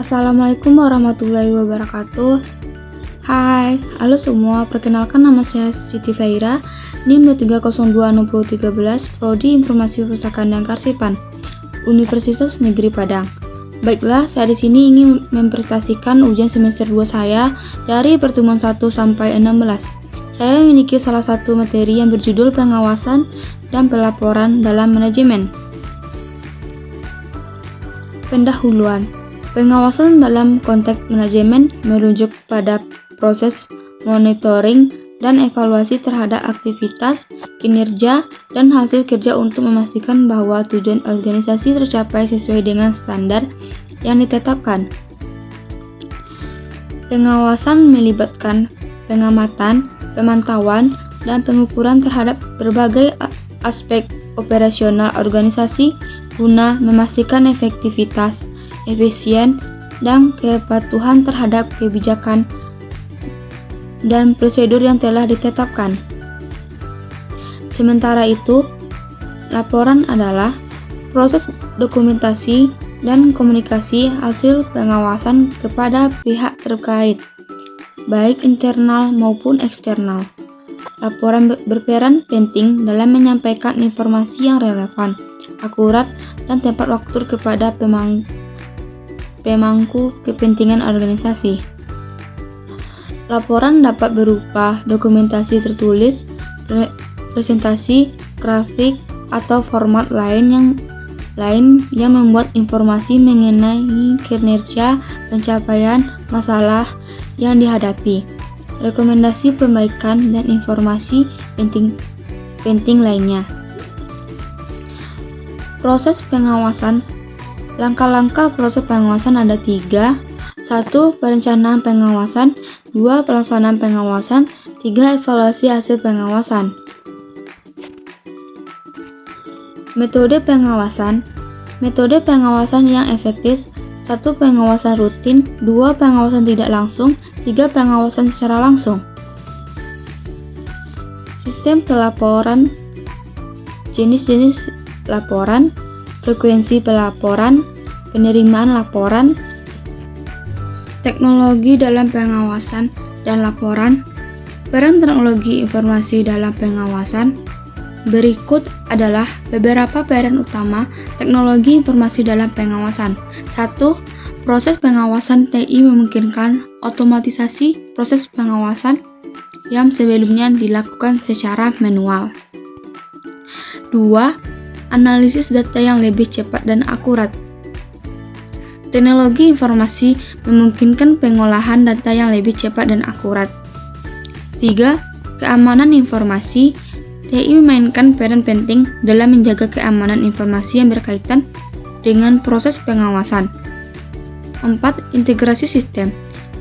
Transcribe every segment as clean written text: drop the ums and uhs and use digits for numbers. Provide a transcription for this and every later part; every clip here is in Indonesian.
Assalamualaikum warahmatullahi wabarakatuh. Hai, halo semua. Perkenalkan, nama saya Siti Faira, NIM 23026013, Prodi Informasi Perpustakaan dan Kearsipan, Universitas Negeri Padang. Baiklah, saya di sini ingin mempresentasikan ujian semester 2 saya dari pertemuan 1 sampai 16. Saya memiliki salah satu materi yang berjudul pengawasan dan pelaporan dalam manajemen. Pendahuluan. Pengawasan dalam konteks manajemen merujuk pada proses monitoring dan evaluasi terhadap aktivitas, kinerja, dan hasil kerja untuk memastikan bahwa tujuan organisasi tercapai sesuai dengan standar yang ditetapkan. Pengawasan melibatkan pengamatan, pemantauan, dan pengukuran terhadap berbagai aspek operasional organisasi guna memastikan efektivitas, efisien, dan kepatuhan terhadap kebijakan dan prosedur yang telah ditetapkan. Sementara itu, laporan adalah proses dokumentasi dan komunikasi hasil pengawasan kepada pihak terkait, baik internal maupun eksternal. Laporan berperan penting dalam menyampaikan informasi yang relevan, akurat, dan tepat waktu kepada pemangku kepentingan organisasi. Laporan dapat berupa dokumentasi tertulis, presentasi, grafik, atau format lain yang membuat informasi mengenai kinerja, pencapaian, masalah yang dihadapi, rekomendasi perbaikan, dan informasi penting lainnya. Proses pengawasan. Langkah-langkah proses pengawasan ada 3. 1. Perencanaan pengawasan. 2. Pelaksanaan pengawasan. 3. Evaluasi hasil pengawasan. Metode pengawasan. Metode pengawasan yang efektif. 1. Pengawasan rutin. 2. Pengawasan tidak langsung. 3. Pengawasan secara langsung. Sistem pelaporan. Jenis-jenis laporan, frekuensi pelaporan, penerimaan laporan, teknologi dalam pengawasan dan laporan, peran teknologi informasi dalam pengawasan. Berikut adalah beberapa peran utama teknologi informasi dalam pengawasan. 1. Proses pengawasan TI memungkinkan otomatisasi proses pengawasan yang sebelumnya dilakukan secara manual. 2. Analisis data yang lebih cepat dan akurat. Teknologi informasi memungkinkan pengolahan data yang lebih cepat dan akurat. 3. Keamanan informasi. TI memainkan peran penting dalam menjaga keamanan informasi yang berkaitan dengan proses pengawasan. 4. Integrasi sistem.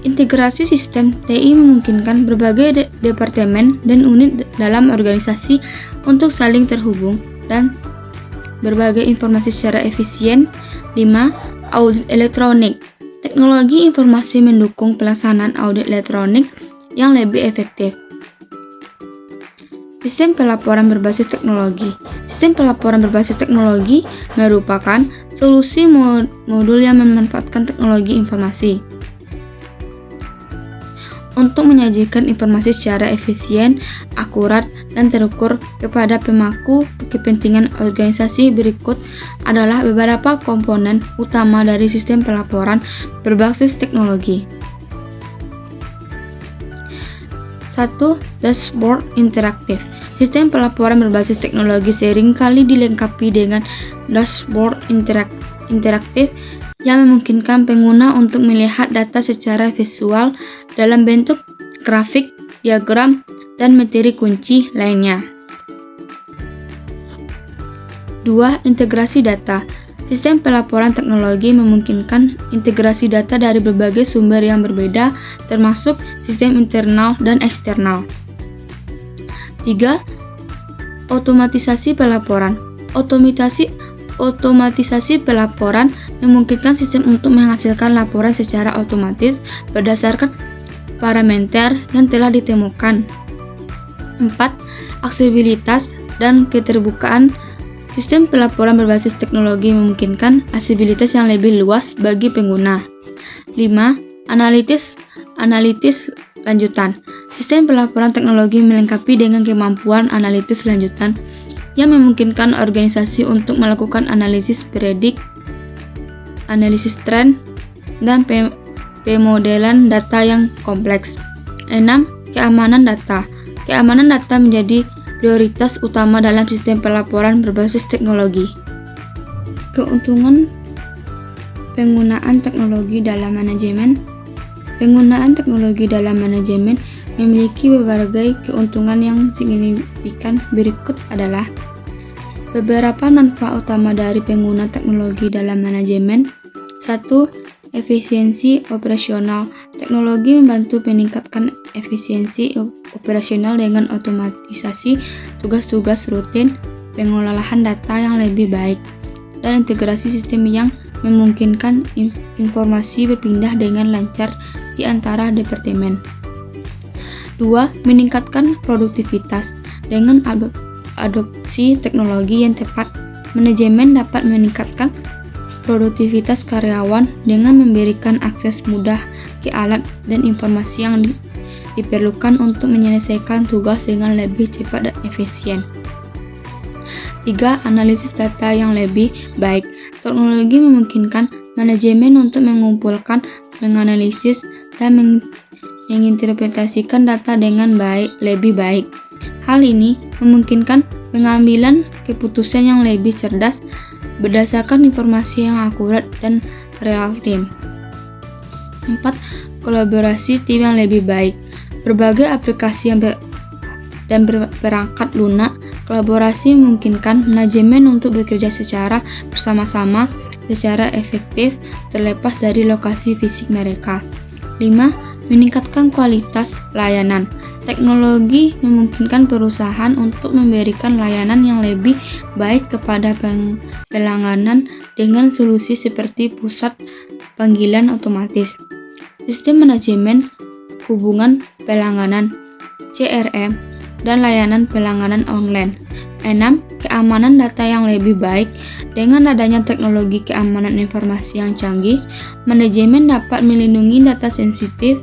Integrasi sistem TI memungkinkan berbagai departemen dan unit dalam organisasi untuk saling terhubung dan berbagai informasi secara efisien. 5. Audit elektronik. Teknologi informasi mendukung pelaksanaan audit elektronik yang lebih efektif. Sistem pelaporan berbasis teknologi. Sistem pelaporan berbasis teknologi merupakan solusi modul yang memanfaatkan teknologi informasi untuk menyajikan informasi secara efisien, akurat, dan terukur kepada pemangku kepentingan organisasi. Berikut adalah beberapa komponen utama dari sistem pelaporan berbasis teknologi. 1. Dashboard interaktif. Sistem pelaporan berbasis teknologi seringkali dilengkapi dengan dashboard interaktif yang memungkinkan pengguna untuk melihat data secara visual dalam bentuk grafik, diagram, dan materi kunci lainnya. 2. Integrasi data. Sistem pelaporan teknologi memungkinkan integrasi data dari berbagai sumber yang berbeda, termasuk sistem internal dan eksternal. 3. Otomatisasi pelaporan. Otomatisasi pelaporan memungkinkan sistem untuk menghasilkan laporan secara otomatis berdasarkan parameter yang telah ditemukan. 4. Aksesibilitas dan keterbukaan. Sistem pelaporan berbasis teknologi memungkinkan aksesibilitas yang lebih luas bagi pengguna. 5. Analitis lanjutan. Sistem pelaporan teknologi melengkapi dengan kemampuan analitis lanjutan yang memungkinkan organisasi untuk melakukan analisis predik, analisis tren, dan pemodelan data yang kompleks. 6. Keamanan data. Keamanan data menjadi prioritas utama dalam sistem pelaporan berbasis teknologi. Keuntungan penggunaan teknologi dalam manajemen. Penggunaan teknologi dalam manajemen memiliki berbagai keuntungan yang signifikan. Berikut adalah beberapa manfaat utama dari penggunaan teknologi dalam manajemen. 1. Efisiensi operasional. Teknologi membantu meningkatkan efisiensi operasional dengan otomatisasi tugas-tugas rutin, pengolahan data yang lebih baik, dan integrasi sistem yang memungkinkan informasi berpindah dengan lancar di antara departemen. 2. Meningkatkan produktivitas. Dengan adopsi teknologi yang tepat, manajemen dapat meningkatkan produktivitas karyawan dengan memberikan akses mudah ke alat dan informasi yang diperlukan untuk menyelesaikan tugas dengan lebih cepat dan efisien. 3. Analisis data yang lebih baik. Teknologi memungkinkan manajemen untuk mengumpulkan, menganalisis, dan menginterpretasikan data dengan lebih baik. Hal ini memungkinkan pengambilan keputusan yang lebih cerdas berdasarkan informasi yang akurat dan real time. 4. Kolaborasi tim yang lebih baik. Berbagai aplikasi dan perangkat lunak kolaborasi memungkinkan manajemen untuk bekerja secara bersama-sama secara efektif terlepas dari lokasi fisik mereka. 5. Meningkatkan kualitas layanan. Teknologi memungkinkan perusahaan untuk memberikan layanan yang lebih baik kepada pelanggan dengan solusi seperti pusat panggilan otomatis, sistem manajemen hubungan pelanggan (CRM), dan layanan pelanggan online. 6. Keamanan data yang lebih baik. Dengan adanya teknologi keamanan informasi yang canggih, manajemen dapat melindungi data sensitif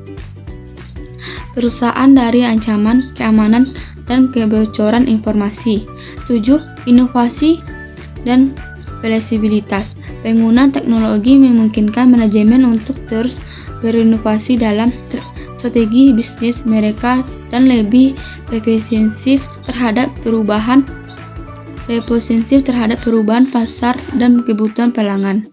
perusahaan dari ancaman keamanan dan kebocoran informasi. 7. Inovasi dan fleksibilitas. Penggunaan teknologi memungkinkan manajemen untuk terus berinovasi dalam strategi bisnis mereka dan lebih responsif terhadap perubahan pasar dan kebutuhan pelanggan.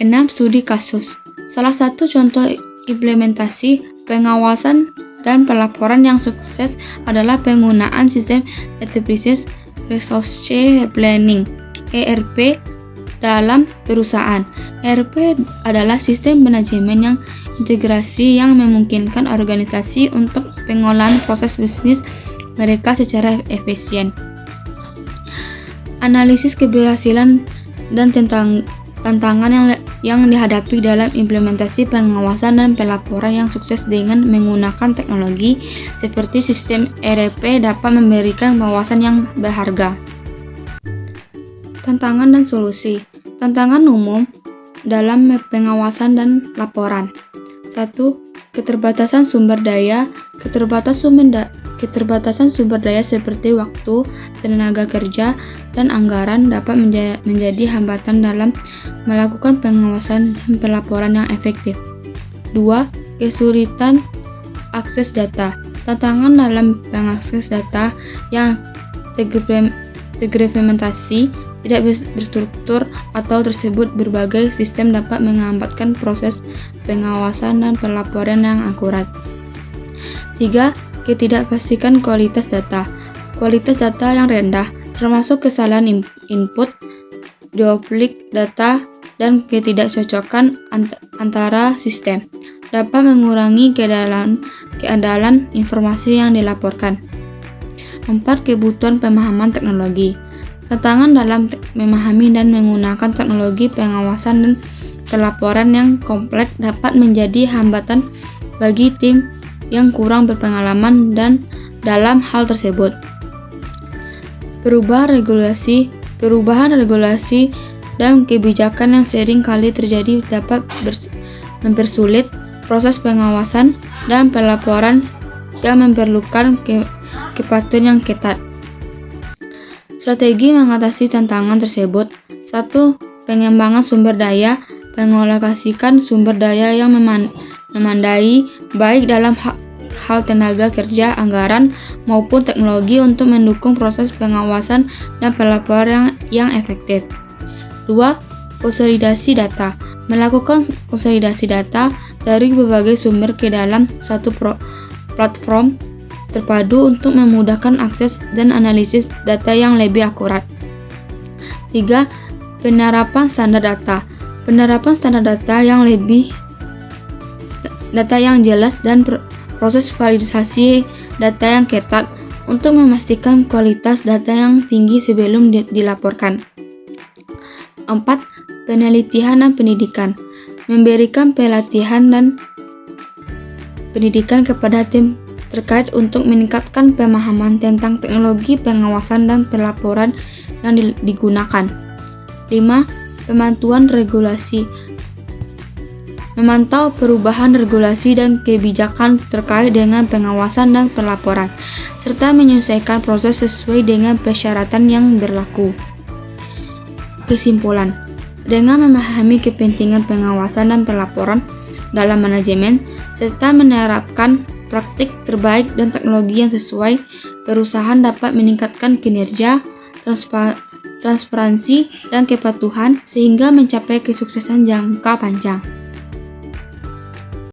6. Studi kasus. Salah satu contoh implementasi pengawasan dan pelaporan yang sukses adalah penggunaan sistem Enterprise Resource Planning (ERP) dalam perusahaan. ERP adalah sistem manajemen yang integrasi yang memungkinkan organisasi untuk pengolahan proses bisnis mereka secara efisien. Analisis keberhasilan dan tantangan yang dihadapi dalam implementasi pengawasan dan pelaporan yang sukses dengan menggunakan teknologi seperti sistem ERP dapat memberikan wawasan yang berharga. Tantangan dan solusi. Tantangan umum dalam pengawasan dan laporan. 1. Keterbatasan sumber daya. Keterbatasan sumber daya seperti waktu, tenaga kerja, dan anggaran dapat menjadi hambatan dalam melakukan pengawasan dan pelaporan yang efektif. 2. Kesulitan akses data. Tantangan dalam pengakses data yang terfragmentasi, tidak berstruktur, atau tersebut berbagai sistem dapat menghambatkan proses pengawasan dan pelaporan yang akurat. 3. Ketidakpastian kualitas data. Kualitas data yang rendah, termasuk kesalahan input, duplik data, dan ketidakcocokan antara sistem, dapat mengurangi keandalan informasi yang dilaporkan. 4. Kebutuhan pemahaman teknologi. Tantangan dalam memahami dan menggunakan teknologi pengawasan dan pelaporan yang kompleks dapat menjadi hambatan bagi tim yang kurang berpengalaman dan dalam hal tersebut. Perubahan regulasi dan kebijakan yang sering kali terjadi dapat mempersulit proses pengawasan dan pelaporan yang memerlukan kepatuhan yang ketat. Strategi mengatasi tantangan tersebut: 1. Pengembangan sumber daya, mengalokasikan sumber daya yang memandai baik dalam hal tenaga kerja, anggaran, maupun teknologi untuk mendukung proses pengawasan dan pelaporan yang efektif. 2. Konsolidasi data, melakukan konsolidasi data dari berbagai sumber ke dalam satu platform terpadu untuk memudahkan akses dan analisis data yang lebih akurat. 3. Penerapan standar data, penerapan standar data yang jelas dan proses validasi data yang ketat untuk memastikan kualitas data yang tinggi sebelum dilaporkan. 4. Penelitian dan pendidikan, memberikan pelatihan dan pendidikan kepada tim terkait untuk meningkatkan pemahaman tentang teknologi pengawasan dan pelaporan yang digunakan. 5. Pemantauan regulasi, memantau perubahan regulasi dan kebijakan terkait dengan pengawasan dan pelaporan, serta menyesuaikan proses sesuai dengan persyaratan yang berlaku. Kesimpulan: dengan memahami kepentingan pengawasan dan pelaporan dalam manajemen, serta menerapkan praktik terbaik dan teknologi yang sesuai, perusahaan dapat meningkatkan kinerja, transparansi, dan kepatuhan sehingga mencapai kesuksesan jangka panjang.